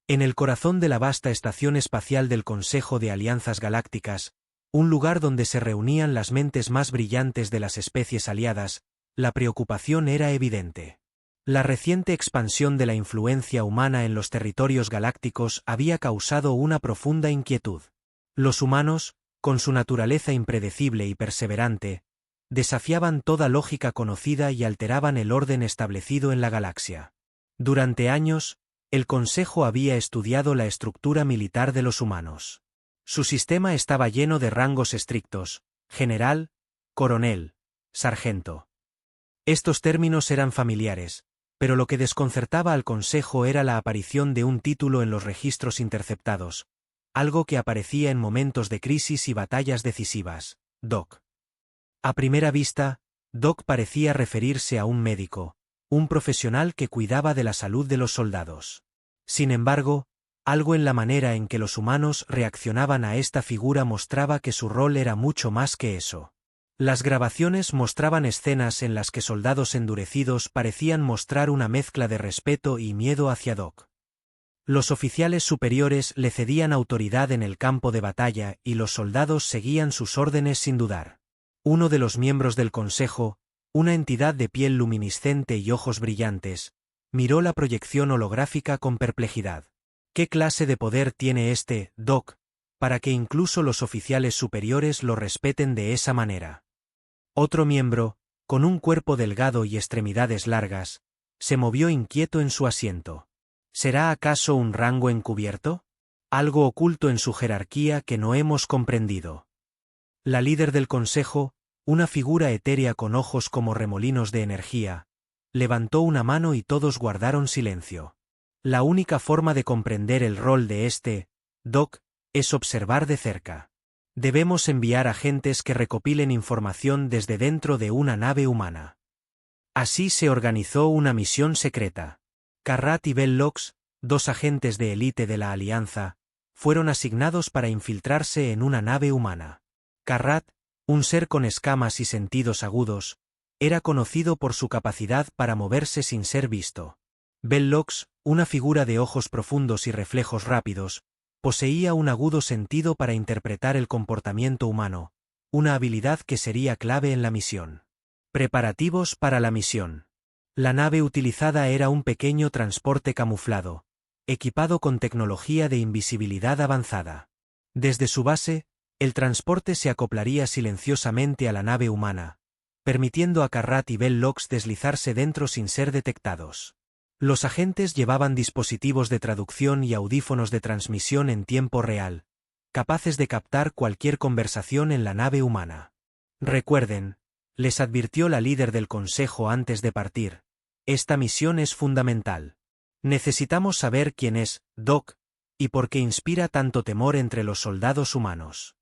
En el corazón de la vasta estación espacial del Consejo de Alianzas Galácticas, un lugar donde se reunían las mentes más brillantes de las especies aliadas, la preocupación era evidente. La reciente expansión de la influencia humana en los territorios galácticos había causado una profunda inquietud. Los humanos, con su naturaleza impredecible y perseverante, desafiaban toda lógica conocida y alteraban el orden establecido en la galaxia. Durante años, el Consejo había estudiado la estructura militar de los humanos. Su sistema estaba lleno de rangos estrictos: general, coronel, sargento. Estos términos eran familiares, pero lo que desconcertaba al Consejo era la aparición de un título en los registros interceptados, algo que aparecía en momentos de crisis y batallas decisivas: Doc. A primera vista, Doc parecía referirse a un médico, un profesional que cuidaba de la salud de los soldados. Sin embargo, algo en la manera en que los humanos reaccionaban a esta figura mostraba que su rol era mucho más que eso. Las grabaciones mostraban escenas en las que soldados endurecidos parecían mostrar una mezcla de respeto y miedo hacia Doc. Los oficiales superiores le cedían autoridad en el campo de batalla y los soldados seguían sus órdenes sin dudar. Uno de los miembros del Consejo, una entidad de piel luminiscente y ojos brillantes, miró la proyección holográfica con perplejidad. ¿Qué clase de poder tiene este Doc para que incluso los oficiales superiores lo respeten de esa manera? Otro miembro, con un cuerpo delgado y extremidades largas, se movió inquieto en su asiento. ¿Será acaso un rango encubierto? Algo oculto en su jerarquía que no hemos comprendido. La líder del Consejo, una figura etérea con ojos como remolinos de energía, levantó una mano y todos guardaron silencio. La única forma de comprender el rol de este Doc es observar de cerca. Debemos enviar agentes que recopilen información desde dentro de una nave humana. Así se organizó una misión secreta. Carrat y Bellox, dos agentes de élite de la Alianza, fueron asignados para infiltrarse en una nave humana. Carrat, un ser con escamas y sentidos agudos, era conocido por su capacidad para moverse sin ser visto. Bellox, una figura de ojos profundos y reflejos rápidos, poseía un agudo sentido para interpretar el comportamiento humano, una habilidad que sería clave en la misión. Preparativos para la misión. La nave utilizada era un pequeño transporte camuflado, equipado con tecnología de invisibilidad avanzada. Desde su base, el transporte se acoplaría silenciosamente a la nave humana, permitiendo a Carrat y Bellox deslizarse dentro sin ser detectados. Los agentes llevaban dispositivos de traducción y audífonos de transmisión en tiempo real, capaces de captar cualquier conversación en la nave humana. Recuerden, les advirtió la líder del Consejo antes de partir, esta misión es fundamental. Necesitamos saber quién es Doc y por qué inspira tanto temor entre los soldados humanos.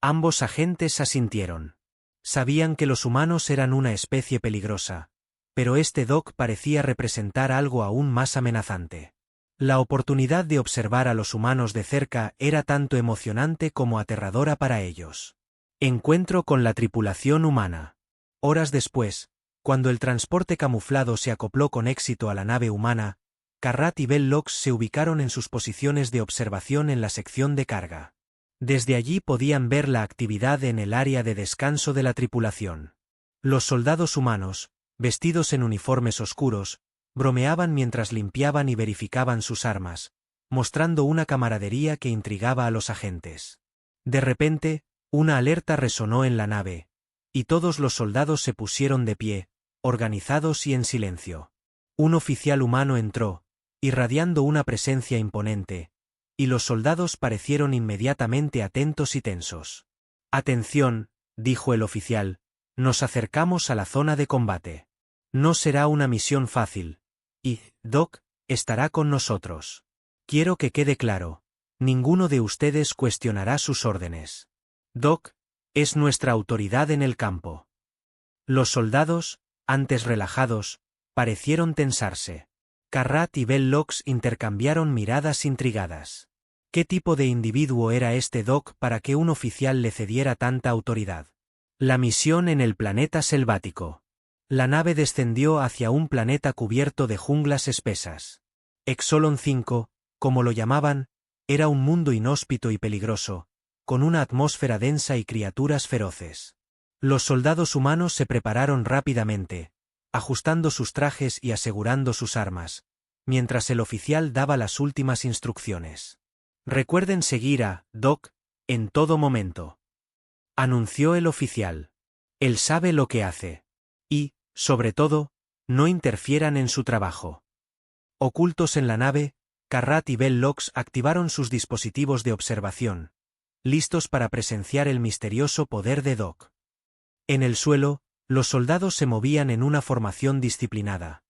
Ambos agentes asintieron. Sabían que los humanos eran una especie peligrosa, pero este Doc parecía representar algo aún más amenazante. La oportunidad de observar a los humanos de cerca era tanto emocionante como aterradora para ellos. Encuentro con la tripulación humana. Horas después, cuando el transporte camuflado se acopló con éxito a la nave humana, Carrat y Bellox se ubicaron en sus posiciones de observación en la sección de carga. Desde allí podían ver la actividad en el área de descanso de la tripulación. Los soldados humanos, vestidos en uniformes oscuros, bromeaban mientras limpiaban y verificaban sus armas, mostrando una camaradería que intrigaba a los agentes. De repente, una alerta resonó en la nave, y todos los soldados se pusieron de pie, organizados y en silencio. Un oficial humano entró, irradiando una presencia imponente, y los soldados parecieron inmediatamente atentos y tensos. «Atención», dijo el oficial, «nos acercamos a la zona de combate. No será una misión fácil, y Doc estará con nosotros. Quiero que quede claro, ninguno de ustedes cuestionará sus órdenes. Doc es nuestra autoridad en el campo». Los soldados, antes relajados, parecieron tensarse. Carrat y Bellox intercambiaron miradas intrigadas. ¿Qué tipo de individuo era este Doc para que un oficial le cediera tanta autoridad? La misión en el planeta selvático. La nave descendió hacia un planeta cubierto de junglas espesas. Exolon 5, Como lo llamaban, era un mundo inhóspito y peligroso, con una atmósfera densa y criaturas feroces. Los soldados humanos se prepararon rápidamente, ajustando sus trajes y asegurando sus armas, mientras el oficial daba las últimas instrucciones. Recuerden seguir a Doc en todo momento, anunció el oficial. Él sabe lo que hace. Y, sobre todo, no interfieran en su trabajo. Ocultos en la nave, Carrat y Bellox activaron sus dispositivos de observación, listos para presenciar el misterioso poder de Doc. En el suelo, los soldados se movían en una formación disciplinada,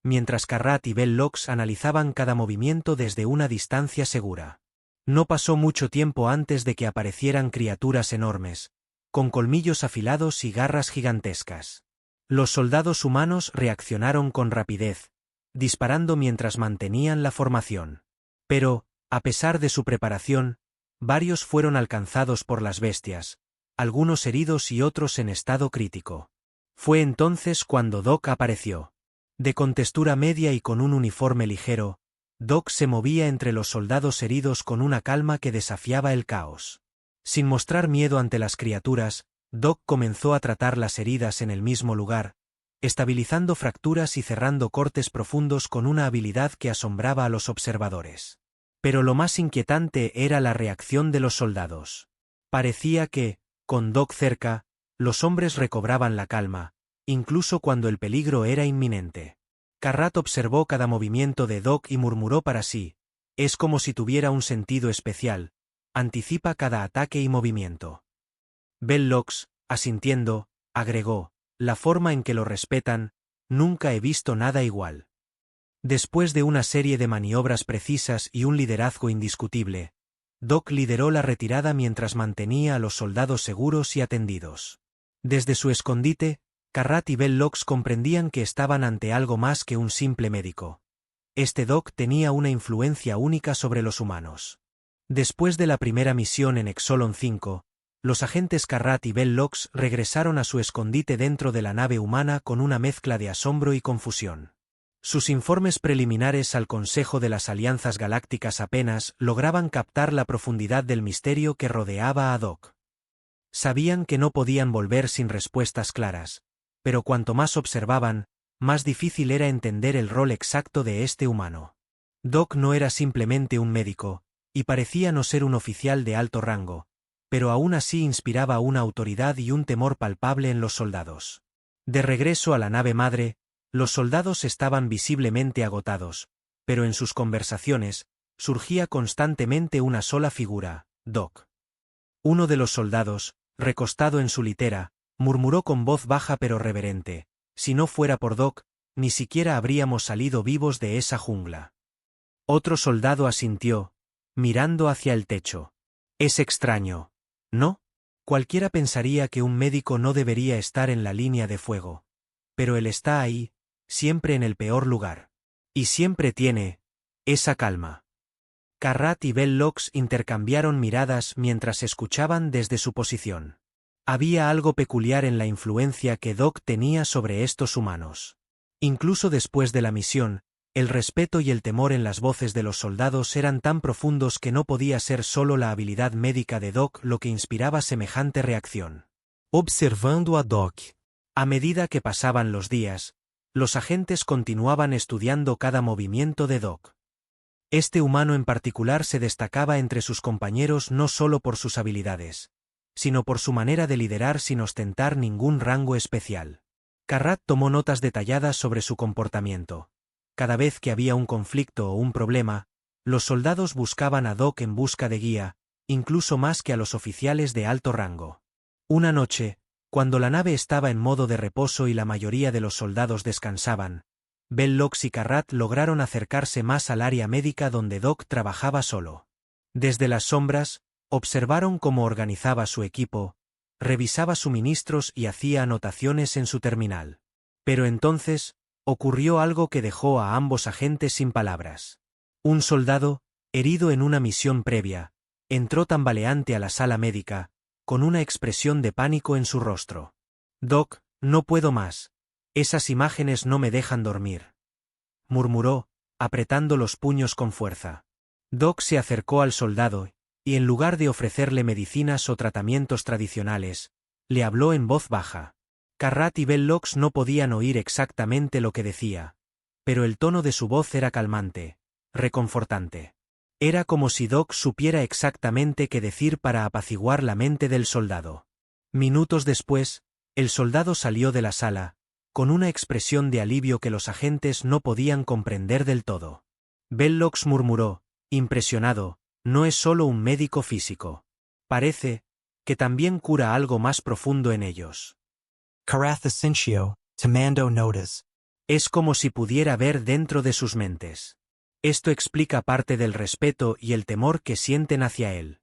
mientras Carrat y Bellox analizaban cada movimiento desde una distancia segura. No pasó mucho tiempo antes de que aparecieran criaturas enormes, con colmillos afilados y garras gigantescas. Los soldados humanos reaccionaron con rapidez, disparando mientras mantenían la formación. Pero, a pesar de su preparación, varios fueron alcanzados por las bestias, algunos heridos y otros en estado crítico. Fue entonces cuando Doc apareció. De contextura media y con un uniforme ligero, Doc se movía entre los soldados heridos con una calma que desafiaba el caos. Sin mostrar miedo ante las criaturas, Doc comenzó a tratar las heridas en el mismo lugar, estabilizando fracturas y cerrando cortes profundos con una habilidad que asombraba a los observadores. Pero lo más inquietante era la reacción de los soldados. Parecía que, con Doc cerca, los hombres recobraban la calma, incluso cuando el peligro era inminente. Carrat observó cada movimiento de Doc y murmuró para sí: es como si tuviera un sentido especial, anticipa cada ataque y movimiento. Bellox, asintiendo, agregó: la forma en que lo respetan, nunca he visto nada igual. Después de una serie de maniobras precisas y un liderazgo indiscutible, Doc lideró la retirada mientras mantenía a los soldados seguros y atendidos. Desde su escondite, Carrat y Bellox comprendían que estaban ante algo más que un simple médico. Este Doc tenía una influencia única sobre los humanos. Después de la primera misión en Exolon 5, los agentes Carrat y Bellox regresaron a su escondite dentro de la nave humana con una mezcla de asombro y confusión. Sus informes preliminares al Consejo de las Alianzas Galácticas apenas lograban captar la profundidad del misterio que rodeaba a Doc. Sabían que no podían volver sin respuestas claras, pero cuanto más observaban, más difícil era entender el rol exacto de este humano. Doc no era simplemente un médico, y parecía no ser un oficial de alto rango, pero aún así inspiraba una autoridad y un temor palpable en los soldados. De regreso a la nave madre, los soldados estaban visiblemente agotados, pero en sus conversaciones, surgía constantemente una sola figura: Doc. Uno de los soldados, recostado en su litera, murmuró con voz baja pero reverente: si no fuera por Doc, ni siquiera habríamos salido vivos de esa jungla. Otro soldado asintió, mirando hacia el techo. Es extraño, ¿no? Cualquiera pensaría que un médico no debería estar en la línea de fuego. Pero él está ahí, siempre en el peor lugar. Y siempre tiene esa calma. Carrat y Bellox intercambiaron miradas mientras escuchaban desde su posición. Había algo peculiar en la influencia que Doc tenía sobre estos humanos. Incluso después de la misión, el respeto y el temor en las voces de los soldados eran tan profundos que no podía ser solo la habilidad médica de Doc lo que inspiraba semejante reacción. Observando a Doc. A medida que pasaban los días, los agentes continuaban estudiando cada movimiento de Doc. Este humano en particular se destacaba entre sus compañeros no solo por sus habilidades, sino por su manera de liderar sin ostentar ningún rango especial. Carrat tomó notas detalladas sobre su comportamiento. Cada vez que había un conflicto o un problema, los soldados buscaban a Doc en busca de guía, incluso más que a los oficiales de alto rango. Una noche, cuando la nave estaba en modo de reposo y la mayoría de los soldados descansaban, Bellox y Carrat lograron acercarse más al área médica donde Doc trabajaba solo. Desde las sombras, observaron cómo organizaba su equipo, revisaba suministros y hacía anotaciones en su terminal. Pero entonces, ocurrió algo que dejó a ambos agentes sin palabras. Un soldado, herido en una misión previa, entró tambaleante a la sala médica, con una expresión de pánico en su rostro. Doc, no puedo más. Esas imágenes no me dejan dormir, murmuró, apretando los puños con fuerza. Doc se acercó al soldado, y en lugar de ofrecerle medicinas o tratamientos tradicionales, le habló en voz baja. Carrat y Bellocs no podían oír exactamente lo que decía, pero el tono de su voz era calmante, reconfortante. Era como si Doc supiera exactamente qué decir para apaciguar la mente del soldado. Minutos después, el soldado salió de la sala, con una expresión de alivio que los agentes no podían comprender del todo. Bellocs murmuró, impresionado, no es solo un médico físico. Parece que también cura algo más profundo en ellos. Carath Asensio, tomando notas. Es como si pudiera ver dentro de sus mentes. Esto explica parte del respeto y el temor que sienten hacia él.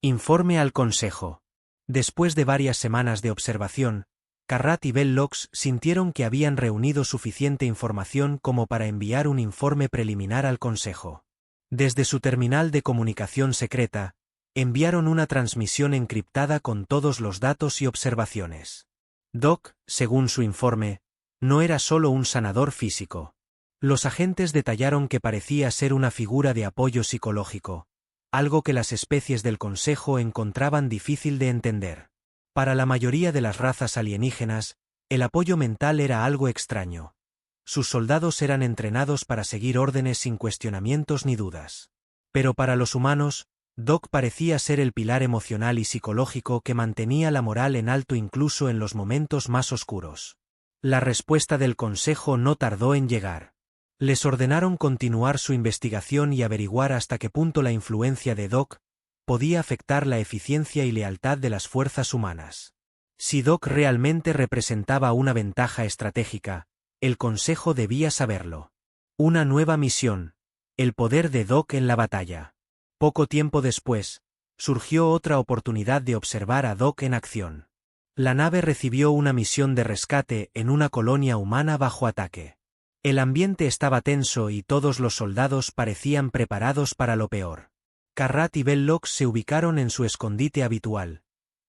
Informe al Consejo. Después de varias semanas de observación, Carrat y Bellocs sintieron que habían reunido suficiente información como para enviar un informe preliminar al Consejo. Desde su terminal de comunicación secreta, enviaron una transmisión encriptada con todos los datos y observaciones. Doc, según su informe, no era solo un sanador físico. Los agentes detallaron que parecía ser una figura de apoyo psicológico, algo que las especies del Consejo encontraban difícil de entender. Para la mayoría de las razas alienígenas, el apoyo mental era algo extraño. Sus soldados eran entrenados para seguir órdenes sin cuestionamientos ni dudas. Pero para los humanos, Doc parecía ser el pilar emocional y psicológico que mantenía la moral en alto incluso en los momentos más oscuros. La respuesta del Consejo no tardó en llegar. Les ordenaron continuar su investigación y averiguar hasta qué punto la influencia de Doc podía afectar la eficiencia y lealtad de las fuerzas humanas. Si Doc realmente representaba una ventaja estratégica, el Consejo debía saberlo. Una nueva misión. El poder de Doc en la batalla. Poco tiempo después, surgió otra oportunidad de observar a Doc en acción. La nave recibió una misión de rescate en una colonia humana bajo ataque. El ambiente estaba tenso y todos los soldados parecían preparados para lo peor. Carrat y Bellocs se ubicaron en su escondite habitual,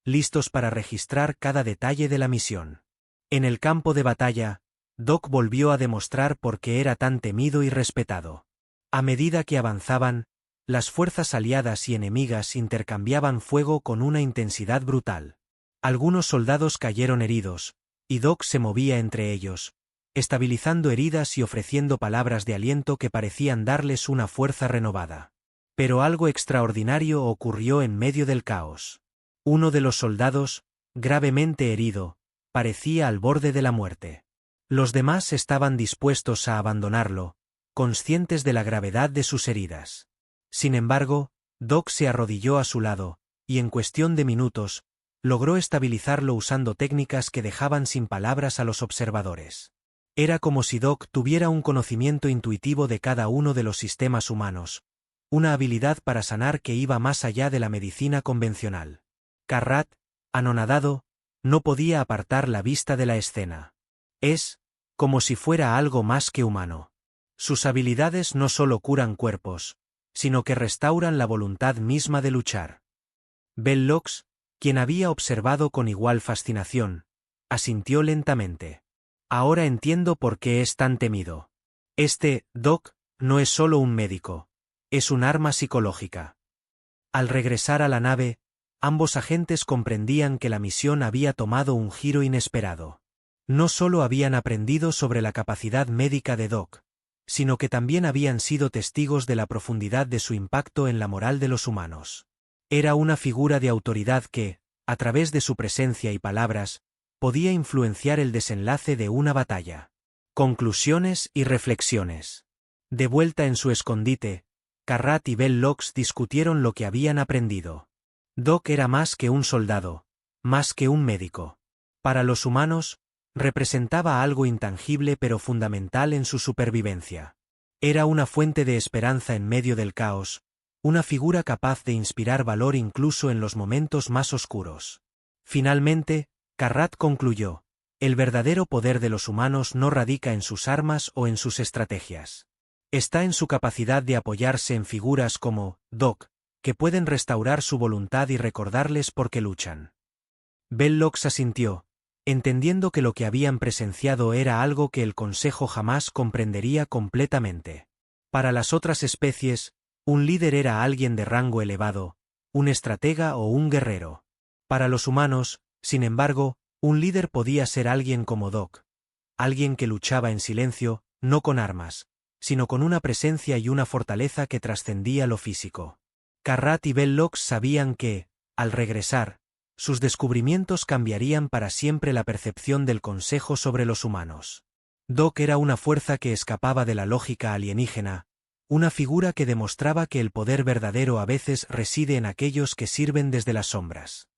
listos para registrar cada detalle de la misión. En el campo de batalla, Doc volvió a demostrar por qué era tan temido y respetado. A medida que avanzaban, las fuerzas aliadas y enemigas intercambiaban fuego con una intensidad brutal. Algunos soldados cayeron heridos, y Doc se movía entre ellos, estabilizando heridas y ofreciendo palabras de aliento que parecían darles una fuerza renovada. Pero algo extraordinario ocurrió en medio del caos. Uno de los soldados, gravemente herido, parecía al borde de la muerte. Los demás estaban dispuestos a abandonarlo, conscientes de la gravedad de sus heridas. Sin embargo, Doc se arrodilló a su lado, y en cuestión de minutos, logró estabilizarlo usando técnicas que dejaban sin palabras a los observadores. Era como si Doc tuviera un conocimiento intuitivo de cada uno de los sistemas humanos, una habilidad para sanar que iba más allá de la medicina convencional. Carrat, anonadado, no podía apartar la vista de la escena. Es como si fuera algo más que humano. Sus habilidades no solo curan cuerpos, sino que restauran la voluntad misma de luchar. Bellocs, quien había observado con igual fascinación, asintió lentamente. Ahora entiendo por qué es tan temido. Doc, no es solo un médico, es un arma psicológica. Al regresar a la nave, ambos agentes comprendían que la misión había tomado un giro inesperado. No solo habían aprendido sobre la capacidad médica de Doc, sino que también habían sido testigos de la profundidad de su impacto en la moral de los humanos. Era una figura de autoridad que, a través de su presencia y palabras, podía influenciar el desenlace de una batalla. Conclusiones y reflexiones. De vuelta en su escondite, Carrat y Bellocs discutieron lo que habían aprendido. Doc era más que un soldado, más que un médico. Para los humanos, representaba algo intangible pero fundamental en su supervivencia. Era una fuente de esperanza en medio del caos, una figura capaz de inspirar valor incluso en los momentos más oscuros. Finalmente, Carrat concluyó, el verdadero poder de los humanos no radica en sus armas o en sus estrategias. Está en su capacidad de apoyarse en figuras como Doc, que pueden restaurar su voluntad y recordarles por qué luchan. Bellocs asintió, entendiendo que lo que habían presenciado era algo que el Consejo jamás comprendería completamente. Para las otras especies, Un líder era alguien de rango elevado, un estratega o un guerrero. Para los humanos, sin embargo, un líder podía ser alguien como Doc. Alguien que luchaba en silencio, no con armas, sino con una presencia y una fortaleza que trascendía lo físico. Carrat y Belloc sabían que, al regresar, sus descubrimientos cambiarían para siempre la percepción del Consejo sobre los humanos. Doc era una fuerza que escapaba de la lógica alienígena, una figura que demostraba que el poder verdadero a veces reside en aquellos que sirven desde las sombras.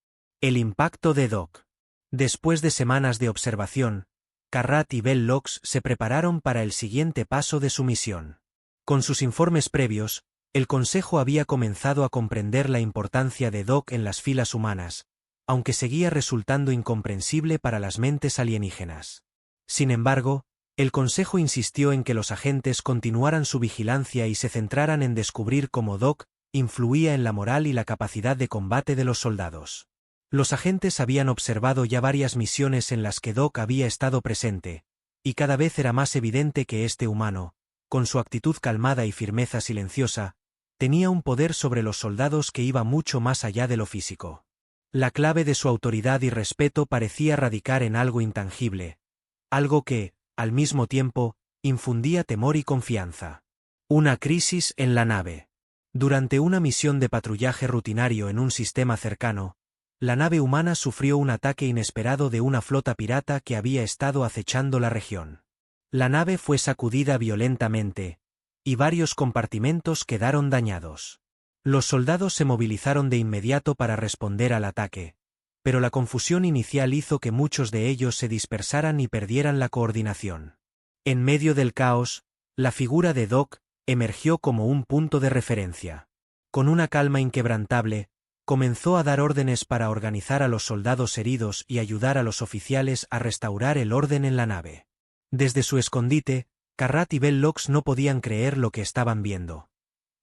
El impacto de Doc. Después de semanas de observación, Carrat y Belloc se prepararon para el siguiente paso de su misión. Con sus informes previos, el Consejo había comenzado a comprender la importancia de Doc en las filas humanas, aunque seguía resultando incomprensible para las mentes alienígenas. Sin embargo, el Consejo insistió en que los agentes continuaran su vigilancia y se centraran en descubrir cómo Doc influía en la moral y la capacidad de combate de los soldados. Los agentes habían observado ya varias misiones en las que Doc había estado presente, y cada vez era más evidente que este humano, con su actitud calmada y firmeza silenciosa, tenía un poder sobre los soldados que iba mucho más allá de lo físico. La clave de su autoridad y respeto parecía radicar en algo intangible, algo que, al mismo tiempo, infundía temor y confianza. Una crisis en la nave. Durante una misión de patrullaje rutinario en un sistema cercano, la nave humana sufrió un ataque inesperado de una flota pirata que había estado acechando la región. La nave fue sacudida violentamente, y varios compartimentos quedaron dañados. Los soldados se movilizaron de inmediato para responder al ataque, pero la confusión inicial hizo que muchos de ellos se dispersaran y perdieran la coordinación. En medio del caos, la figura de Doc emergió como un punto de referencia. Con una calma inquebrantable, comenzó a dar órdenes para organizar a los soldados heridos y ayudar a los oficiales a restaurar el orden en la nave. Desde su escondite, Carrat y Belloc no podían creer lo que estaban viendo.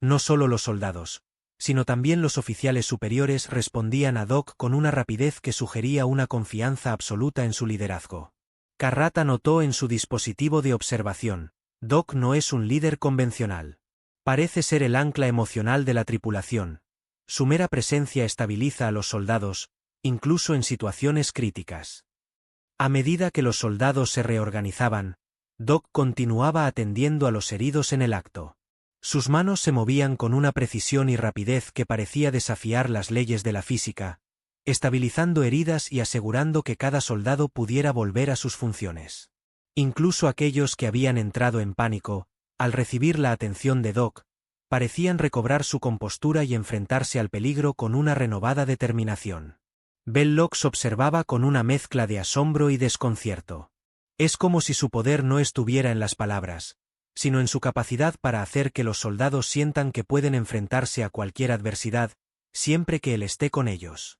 No solo los soldados, sino también los oficiales superiores respondían a Doc con una rapidez que sugería una confianza absoluta en su liderazgo. Carrat anotó en su dispositivo de observación: Doc no es un líder convencional. Parece ser el ancla emocional de la tripulación. Su mera presencia estabiliza a los soldados, incluso en situaciones críticas. A medida que los soldados se reorganizaban, Doc continuaba atendiendo a los heridos en el acto. Sus manos se movían con una precisión y rapidez que parecía desafiar las leyes de la física, estabilizando heridas y asegurando que cada soldado pudiera volver a sus funciones. Incluso aquellos que habían entrado en pánico, al recibir la atención de Doc, parecían recobrar su compostura y enfrentarse al peligro con una renovada determinación. Belloc observaba con una mezcla de asombro y desconcierto. Es como si su poder no estuviera en las palabras, sino en su capacidad para hacer que los soldados sientan que pueden enfrentarse a cualquier adversidad, siempre que él esté con ellos.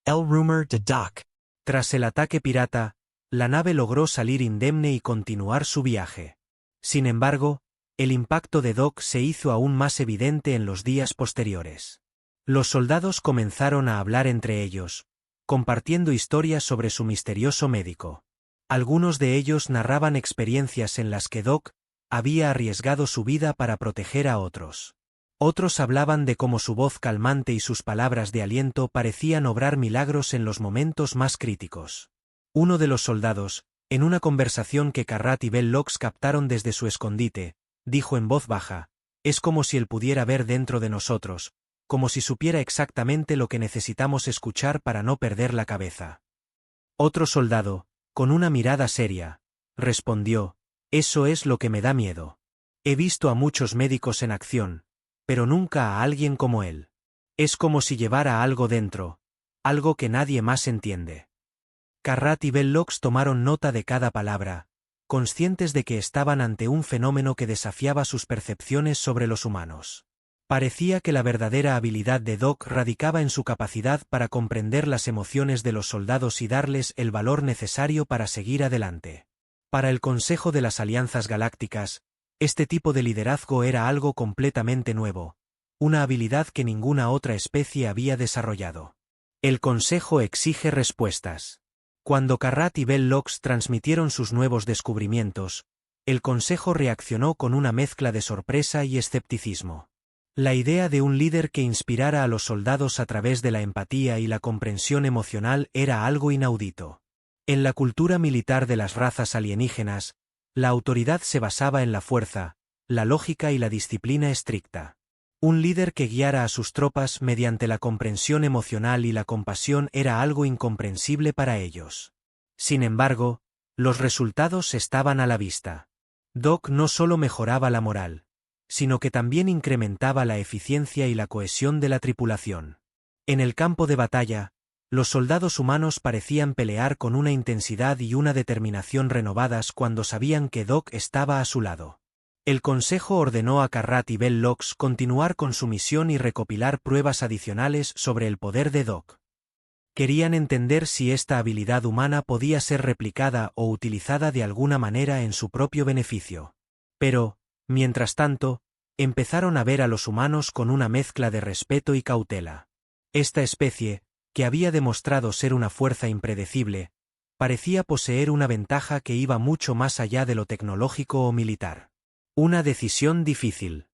El rumor de Doc. Tras el ataque pirata, la nave logró salir indemne y continuar su viaje. Sin embargo, el impacto de Doc se hizo aún más evidente en los días posteriores. Los soldados comenzaron a hablar entre ellos, compartiendo historias sobre su misterioso médico. Algunos de ellos narraban experiencias en las que Doc había arriesgado su vida para proteger a otros. Otros hablaban de cómo su voz calmante y sus palabras de aliento parecían obrar milagros en los momentos más críticos. Uno de los soldados, en una conversación que Carrat y Belloc captaron desde su escondite, dijo en voz baja: es como si él pudiera ver dentro de nosotros, como si supiera exactamente lo que necesitamos escuchar para no perder la cabeza. Otro soldado, con una mirada seria, respondió: eso es lo que me da miedo. He visto a muchos médicos en acción, pero nunca a alguien como él. Es como si llevara algo dentro, algo que nadie más entiende. Carrat y Belloc tomaron nota de cada palabra, conscientes de que estaban ante un fenómeno que desafiaba sus percepciones sobre los humanos. Parecía que la verdadera habilidad de Doc radicaba en su capacidad para comprender las emociones de los soldados y darles el valor necesario para seguir adelante. Para el Consejo de las Alianzas Galácticas, este tipo de liderazgo era algo completamente nuevo, una habilidad que ninguna otra especie había desarrollado. El Consejo exige respuestas. Cuando Carrat y Belloc transmitieron sus nuevos descubrimientos, el Consejo reaccionó con una mezcla de sorpresa y escepticismo. La idea de un líder que inspirara a los soldados a través de la empatía y la comprensión emocional era algo inaudito. En la cultura militar de las razas alienígenas, la autoridad se basaba en la fuerza, la lógica y la disciplina estricta. Un líder que guiara a sus tropas mediante la comprensión emocional y la compasión era algo incomprensible para ellos. Sin embargo, los resultados estaban a la vista. Doc no solo mejoraba la moral, sino que también incrementaba la eficiencia y la cohesión de la tripulación. En el campo de batalla, los soldados humanos parecían pelear con una intensidad y una determinación renovadas cuando sabían que Doc estaba a su lado. El Consejo ordenó a Carrat y Bellox continuar con su misión y recopilar pruebas adicionales sobre el poder de Doc. Querían entender si esta habilidad humana podía ser replicada o utilizada de alguna manera en su propio beneficio. Pero, mientras tanto, empezaron a ver a los humanos con una mezcla de respeto y cautela. Esta especie, que había demostrado ser una fuerza impredecible, parecía poseer una ventaja que iba mucho más allá de lo tecnológico o militar. Una decisión difícil.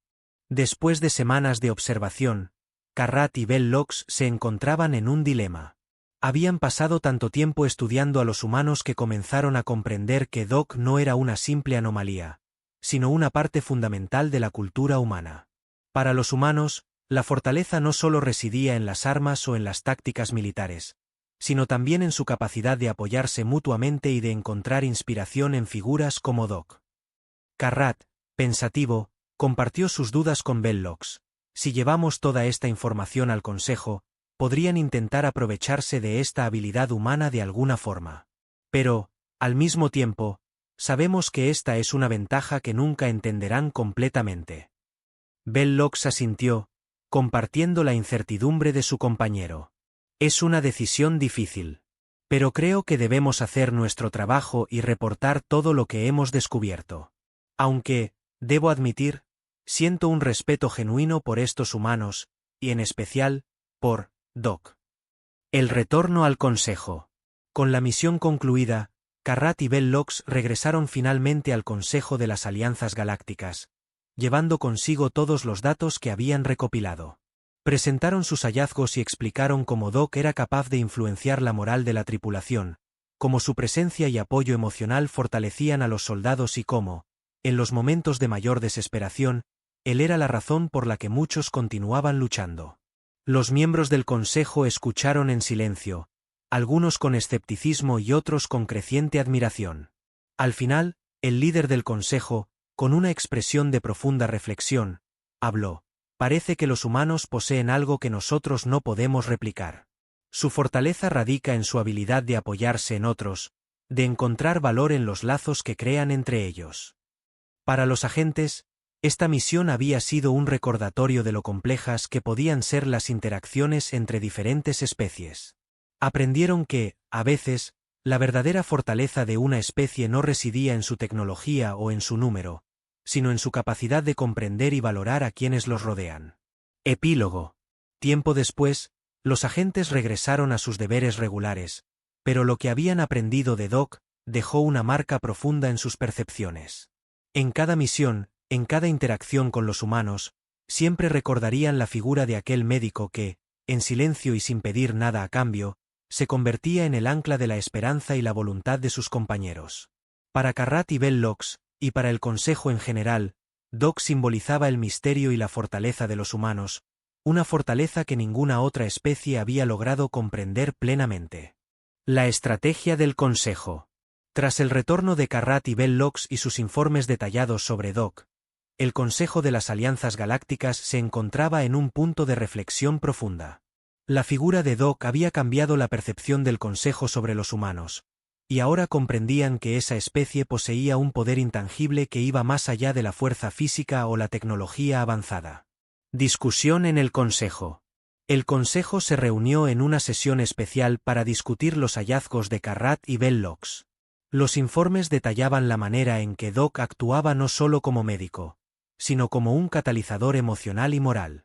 Después de semanas de observación, Carrat y Bellox se encontraban en un dilema. Habían pasado tanto tiempo estudiando a los humanos que comenzaron a comprender que Doc no era una simple anomalía, sino una parte fundamental de la cultura humana. Para los humanos, la fortaleza no solo residía en las armas o en las tácticas militares, sino también en su capacidad de apoyarse mutuamente y de encontrar inspiración en figuras como Doc. Carrat, pensativo, compartió sus dudas con Bellox. Si llevamos toda esta información al Consejo, podrían intentar aprovecharse de esta habilidad humana de alguna forma. Pero, al mismo tiempo, sabemos que esta es una ventaja que nunca entenderán completamente. Bellox asintió, compartiendo la incertidumbre de su compañero. Es una decisión difícil. Pero creo que debemos hacer nuestro trabajo y reportar todo lo que hemos descubierto. Aunque, debo admitir, siento un respeto genuino por estos humanos, y en especial, por Doc. El retorno al Consejo. Con la misión concluida, Carrat y Bellox regresaron finalmente al Consejo de las Alianzas Galácticas, llevando consigo todos los datos que habían recopilado. Presentaron sus hallazgos y explicaron cómo Doc era capaz de influenciar la moral de la tripulación, cómo su presencia y apoyo emocional fortalecían a los soldados y cómo, en los momentos de mayor desesperación, él era la razón por la que muchos continuaban luchando. Los miembros del Consejo escucharon en silencio, algunos con escepticismo y otros con creciente admiración. Al final, el líder del Consejo, con una expresión de profunda reflexión, habló. Parece que los humanos poseen algo que nosotros no podemos replicar. Su fortaleza radica en su habilidad de apoyarse en otros, de encontrar valor en los lazos que crean entre ellos. Para los agentes, esta misión había sido un recordatorio de lo complejas que podían ser las interacciones entre diferentes especies. Aprendieron que, a veces, la verdadera fortaleza de una especie no residía en su tecnología o en su número, sino en su capacidad de comprender y valorar a quienes los rodean. Epílogo. Tiempo después, los agentes regresaron a sus deberes regulares, pero lo que habían aprendido de Doc dejó una marca profunda en sus percepciones. En cada misión, en cada interacción con los humanos, siempre recordarían la figura de aquel médico que, en silencio y sin pedir nada a cambio, se convertía en el ancla de la esperanza y la voluntad de sus compañeros. Para Carrat y Bellox, y para el Consejo en general, Doc simbolizaba el misterio y la fortaleza de los humanos, una fortaleza que ninguna otra especie había logrado comprender plenamente. La estrategia del Consejo. Tras el retorno de Carrat y Bellox y sus informes detallados sobre Doc, el Consejo de las Alianzas Galácticas se encontraba en un punto de reflexión profunda. La figura de Doc había cambiado la percepción del Consejo sobre los humanos, y ahora comprendían que esa especie poseía un poder intangible que iba más allá de la fuerza física o la tecnología avanzada. Discusión en el Consejo. El Consejo se reunió en una sesión especial para discutir los hallazgos de Carrat y Bellox. Los informes detallaban la manera en que Doc actuaba no solo como médico, sino como un catalizador emocional y moral.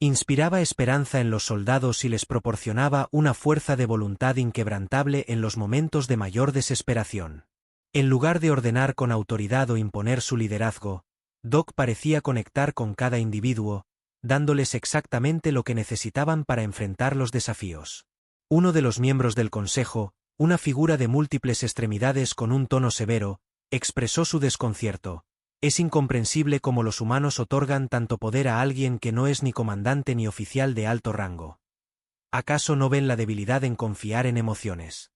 Inspiraba esperanza en los soldados y les proporcionaba una fuerza de voluntad inquebrantable en los momentos de mayor desesperación. En lugar de ordenar con autoridad o imponer su liderazgo, Doc parecía conectar con cada individuo, dándoles exactamente lo que necesitaban para enfrentar los desafíos. Uno de los miembros del consejo, una figura de múltiples extremidades con un tono severo, expresó su desconcierto. Es incomprensible cómo los humanos otorgan tanto poder a alguien que no es ni comandante ni oficial de alto rango. ¿Acaso no ven la debilidad en confiar en emociones?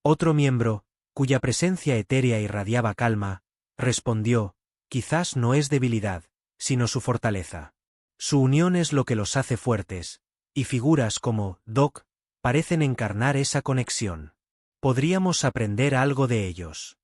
Otro miembro, cuya presencia etérea irradiaba calma, respondió, quizás no es debilidad, sino su fortaleza. Su unión es lo que los hace fuertes, y figuras como Doc parecen encarnar esa conexión. Podríamos aprender algo de ellos.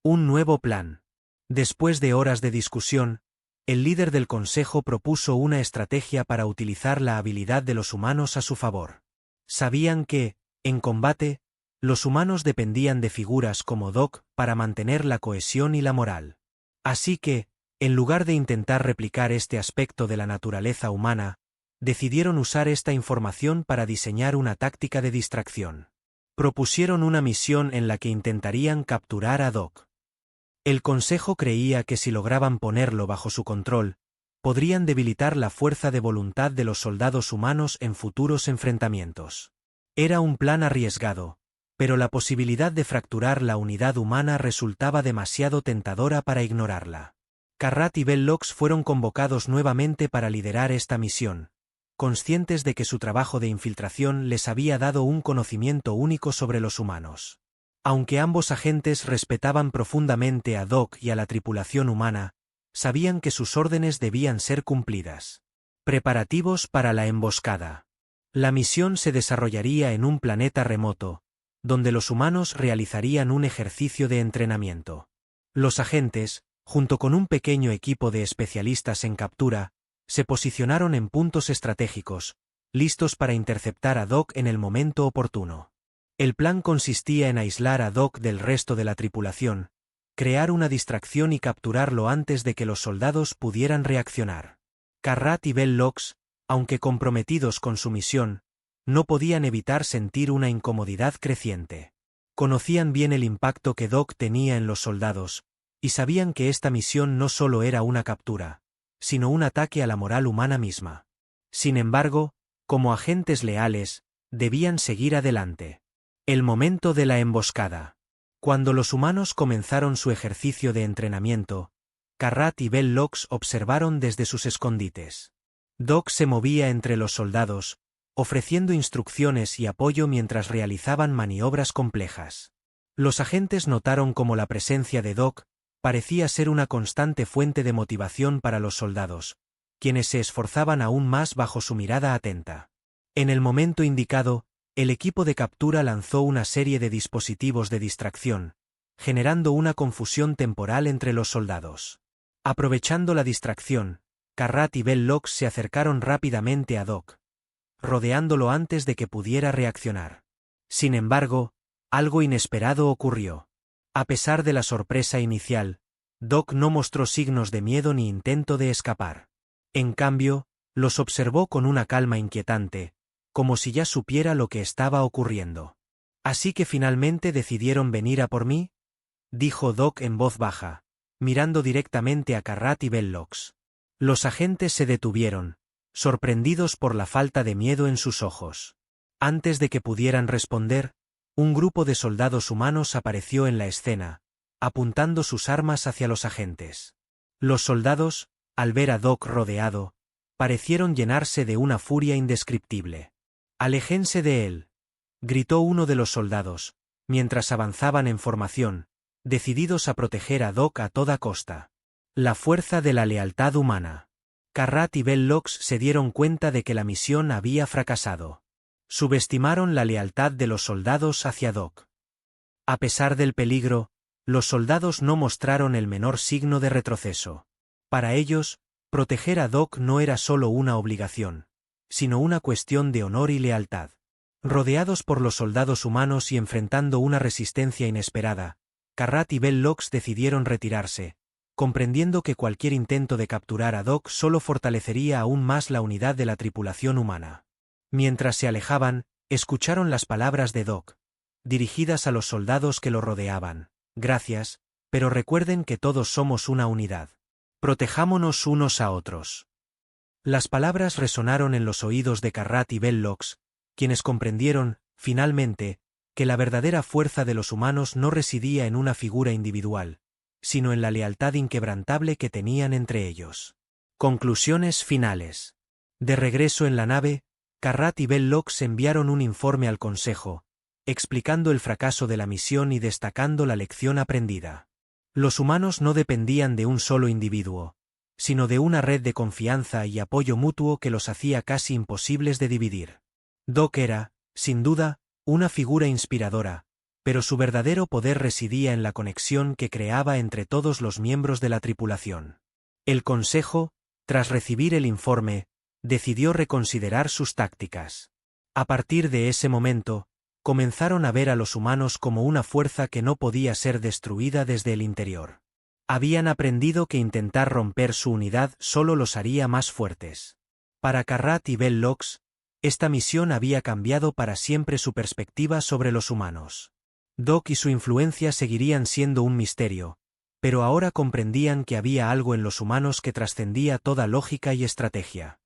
Un nuevo plan. Después de horas de discusión, el líder del consejo propuso una estrategia para utilizar la habilidad de los humanos a su favor. Sabían que, en combate, los humanos dependían de figuras como Doc para mantener la cohesión y la moral. Así que, en lugar de intentar replicar este aspecto de la naturaleza humana, decidieron usar esta información para diseñar una táctica de distracción. Propusieron una misión en la que intentarían capturar a Doc. El consejo creía que si lograban ponerlo bajo su control, podrían debilitar la fuerza de voluntad de los soldados humanos en futuros enfrentamientos. Era un plan arriesgado, pero la posibilidad de fracturar la unidad humana resultaba demasiado tentadora para ignorarla. Carrat y Bellox fueron convocados nuevamente para liderar esta misión, conscientes de que su trabajo de infiltración les había dado un conocimiento único sobre los humanos. Aunque ambos agentes respetaban profundamente a Doc y a la tripulación humana, sabían que sus órdenes debían ser cumplidas. Preparativos para la emboscada. La misión se desarrollaría en un planeta remoto, donde los humanos realizarían un ejercicio de entrenamiento. Los agentes, junto con un pequeño equipo de especialistas en captura, se posicionaron en puntos estratégicos, listos para interceptar a Doc en el momento oportuno. El plan consistía en aislar a Doc del resto de la tripulación, crear una distracción y capturarlo antes de que los soldados pudieran reaccionar. Carrat y Bellox, aunque comprometidos con su misión, no podían evitar sentir una incomodidad creciente. Conocían bien el impacto que Doc tenía en los soldados, y sabían que esta misión no solo era una captura, sino un ataque a la moral humana misma. Sin embargo, como agentes leales, debían seguir adelante. El momento de la emboscada. Cuando los humanos comenzaron su ejercicio de entrenamiento, Carrat y Bellox observaron desde sus escondites. Doc se movía entre los soldados, ofreciendo instrucciones y apoyo mientras realizaban maniobras complejas. Los agentes notaron cómo la presencia de Doc parecía ser una constante fuente de motivación para los soldados, quienes se esforzaban aún más bajo su mirada atenta. En el momento indicado, el equipo de captura lanzó una serie de dispositivos de distracción, generando una confusión temporal entre los soldados. Aprovechando la distracción, Carrat y Bellox se acercaron rápidamente a Doc, rodeándolo antes de que pudiera reaccionar. Sin embargo, algo inesperado ocurrió. A pesar de la sorpresa inicial, Doc no mostró signos de miedo ni intento de escapar. En cambio, los observó con una calma inquietante, como si ya supiera lo que estaba ocurriendo. «¿Así que finalmente decidieron venir a por mí?», dijo Doc en voz baja, mirando directamente a Carrat y Bellox. Los agentes se detuvieron, sorprendidos por la falta de miedo en sus ojos. Antes de que pudieran responder, un grupo de soldados humanos apareció en la escena, apuntando sus armas hacia los agentes. Los soldados, al ver a Doc rodeado, parecieron llenarse de una furia indescriptible. «Aléjense de él», gritó uno de los soldados, mientras avanzaban en formación, decididos a proteger a Doc a toda costa. La fuerza de la lealtad humana. Carrat y Bellox se dieron cuenta de que la misión había fracasado. Subestimaron la lealtad de los soldados hacia Doc. A pesar del peligro, los soldados no mostraron el menor signo de retroceso. Para ellos, proteger a Doc no era solo una obligación, sino una cuestión de honor y lealtad. Rodeados por los soldados humanos y enfrentando una resistencia inesperada, Carrat y Bellox decidieron retirarse, comprendiendo que cualquier intento de capturar a Doc solo fortalecería aún más la unidad de la tripulación humana. Mientras se alejaban, escucharon las palabras de Doc, dirigidas a los soldados que lo rodeaban. «Gracias, pero recuerden que todos somos una unidad. Protejámonos unos a otros». Las palabras resonaron en los oídos de Carrat y Bellocs, quienes comprendieron, finalmente, que la verdadera fuerza de los humanos no residía en una figura individual, sino en la lealtad inquebrantable que tenían entre ellos. Conclusiones finales. De regreso en la nave, Carrat y Bellocs enviaron un informe al Consejo, explicando el fracaso de la misión y destacando la lección aprendida. Los humanos no dependían de un solo individuo, sino de una red de confianza y apoyo mutuo que los hacía casi imposibles de dividir. Doc era, sin duda, una figura inspiradora, pero su verdadero poder residía en la conexión que creaba entre todos los miembros de la tripulación. El Consejo, tras recibir el informe, decidió reconsiderar sus tácticas. A partir de ese momento, comenzaron a ver a los humanos como una fuerza que no podía ser destruida desde el interior. Habían aprendido que intentar romper su unidad solo los haría más fuertes. Para Carrat y Bellocs, esta misión había cambiado para siempre su perspectiva sobre los humanos. Doc y su influencia seguirían siendo un misterio, pero ahora comprendían que había algo en los humanos que trascendía toda lógica y estrategia.